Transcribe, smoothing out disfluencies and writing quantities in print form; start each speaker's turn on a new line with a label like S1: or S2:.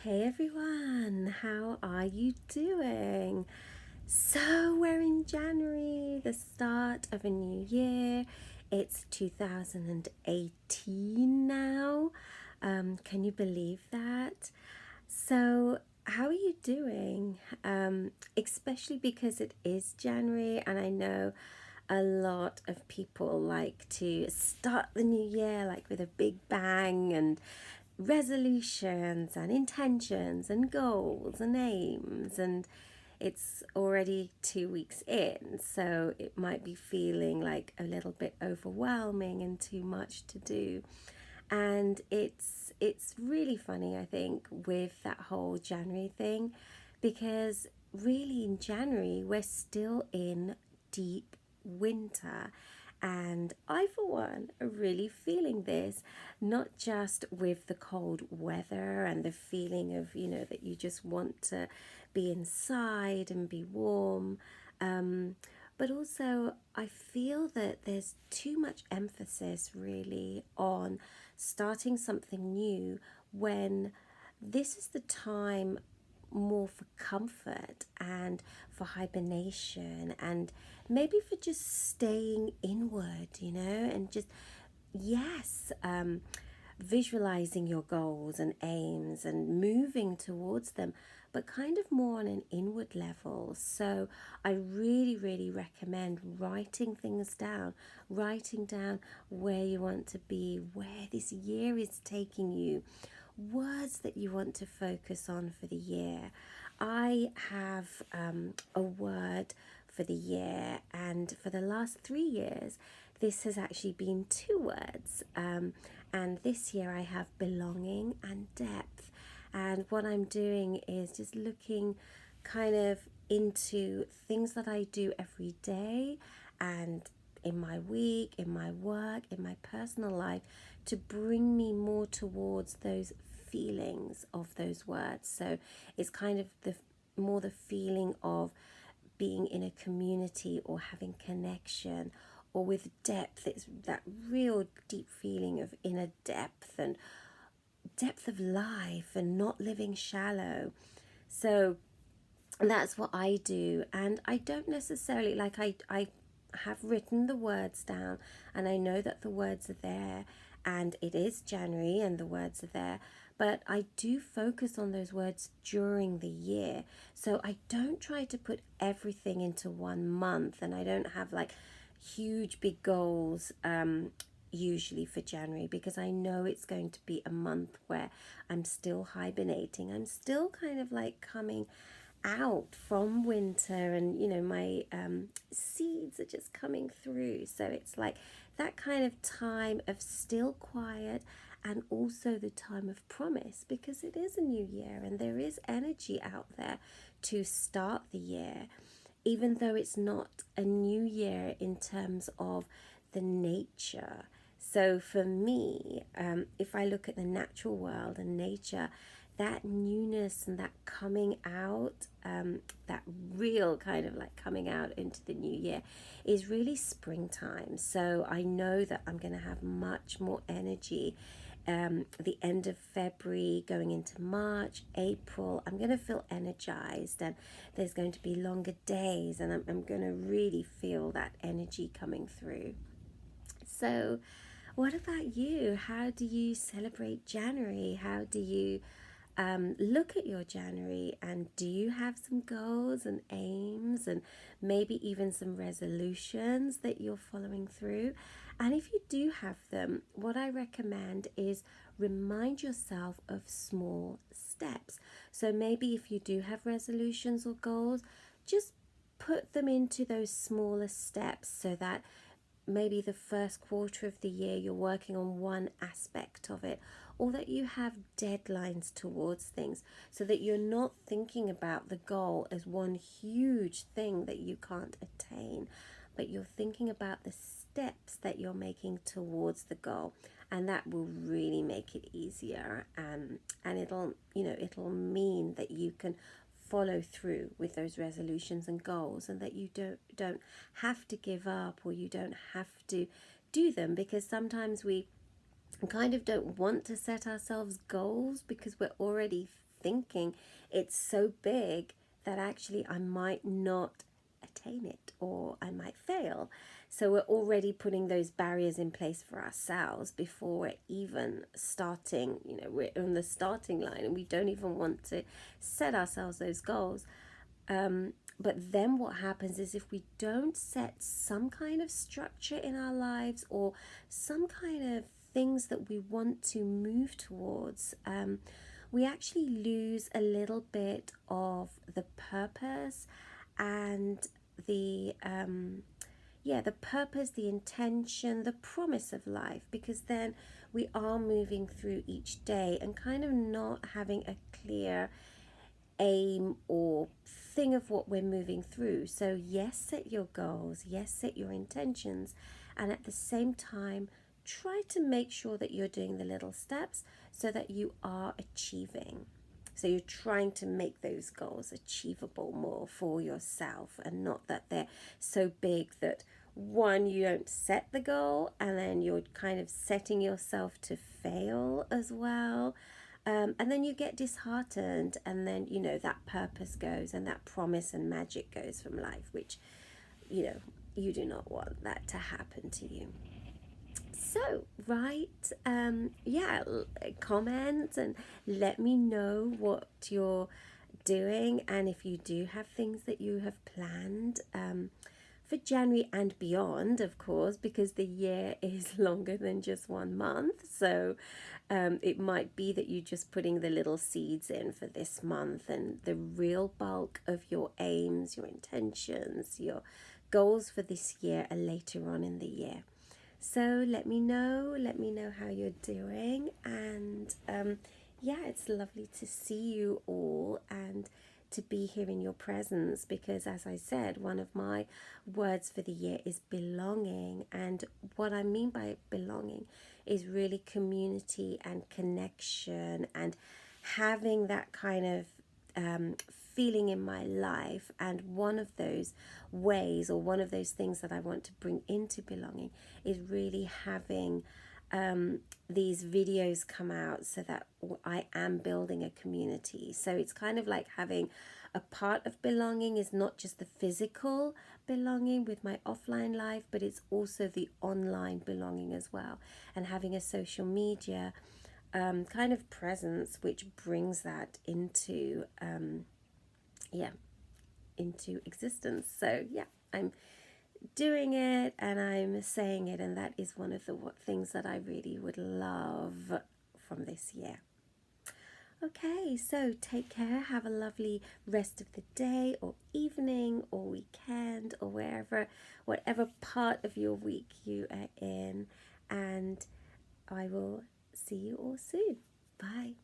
S1: Hey everyone, how are you doing? So, we're in January, the start of a new year. It's 2018 now. Can you believe that? So, how are you doing? Especially because it is January, and I know a lot of people like to start the new year like with a big bang and resolutions and intentions and goals and aims, and it's already 2 weeks in, so it might be feeling like a little bit overwhelming and too much to do. And it's really funny, I think, with that whole January thing, because really in January we're still in deep winter. And I, for one, are really feeling this, not just with the cold weather and the feeling of, that you just want to be inside and be warm. But also, I feel that there's too much emphasis really on starting something new when this is the time more for comfort and for hibernation and maybe for just staying inward, and just, yes, visualizing your goals and aims and moving towards them, but kind of more on an inward level. So I really, really recommend writing things down, writing down where you want to be, where this year is taking you, words that you want to focus on for the year. I have a word for the year, and for the last 3 years, this has actually been two words. And this year I have belonging and depth. And what I'm doing is just looking kind of into things that I do every day and in my week, in my work, in my personal life, to bring me more towards those feelings of those words. So it's kind of the feeling of being in a community or having connection, or with depth. It's that real deep feeling of inner depth and depth of life and not living shallow. So that's what I do. And I don't necessarily I have written the words down, and I know that the words are there, and it is January and the words are there, but I do focus on those words during the year. So I don't try to put everything into one month, and I don't have like huge big goals usually for January, because I know it's going to be a month where I'm still hibernating. I'm still kind of like coming out from winter, and my seeds are just coming through. So it's like that kind of time of still quiet, and also the time of promise, because it is a new year and there is energy out there to start the year, even though it's not a new year in terms of the nature. So for me, if I look at the natural world and nature, that newness and that coming out, that real kind of like coming out into the new year, is really springtime. So I know that I'm going to have much more energy the end of February going into March, April. I'm going to feel energized, and there's going to be longer days, and I'm going to really feel that energy coming through. So what about you? How do you celebrate January? How do you look at your January, and do you have some goals and aims, and maybe even some resolutions that you're following through? And if you do have them, what I recommend is remind yourself of small steps. So maybe if you do have resolutions or goals, just put them into those smaller steps, so that maybe the first quarter of the year you're working on one aspect of it, or that you have deadlines towards things, so that you're not thinking about the goal as one huge thing that you can't attain, but you're thinking about the steps that you're making towards the goal. And that will really make it easier, and it'll mean that you can follow through with those resolutions and goals, and that you don't have to give up, or you don't have to do them, because sometimes we kind of don't want to set ourselves goals because we're already thinking it's so big that actually I might not attain it or I might fail. So we're already putting those barriers in place for ourselves before we're even starting. We're on the starting line and we don't even want to set ourselves those goals. But then what happens is if we don't set some kind of structure in our lives or some kind of things that we want to move towards, we actually lose a little bit of the purpose and the the purpose, the intention, the promise of life, because then we are moving through each day and kind of not having a clear aim or thing of what we're moving through. So yes, set your goals, yes, set your intentions, and at the same time try to make sure that you're doing the little steps so that you are achieving. So you're trying to make those goals achievable more for yourself, and not that they're so big that one, you don't set the goal and then you're kind of setting yourself to fail as well. And then you get disheartened, and then that purpose goes and that promise and magic goes from life, which you do not want that to happen to you. So comment and let me know what you're doing, and if you do have things that you have planned for January and beyond, of course, because the year is longer than just 1 month. So it might be that you're just putting the little seeds in for this month, and the real bulk of your aims, your intentions, your goals for this year are later on in the year. So let me know how you're doing, and it's lovely to see you all and to be here in your presence, because as I said, one of my words for the year is belonging, and what I mean by belonging is really community and connection and having that kind of feeling in my life. And one of those ways, or one of those things that I want to bring into belonging, is really having these videos come out so that I am building a community. So it's kind of like having a part of belonging is not just the physical belonging with my offline life, but it's also the online belonging as well, and having a social media kind of presence which brings that into into existence. So I'm doing it and I'm saying it, and that is one of the things that I really would love from this year. Okay, so take care, have a lovely rest of the day or evening or weekend or whatever part of your week you are in, and I will see you all soon. Bye.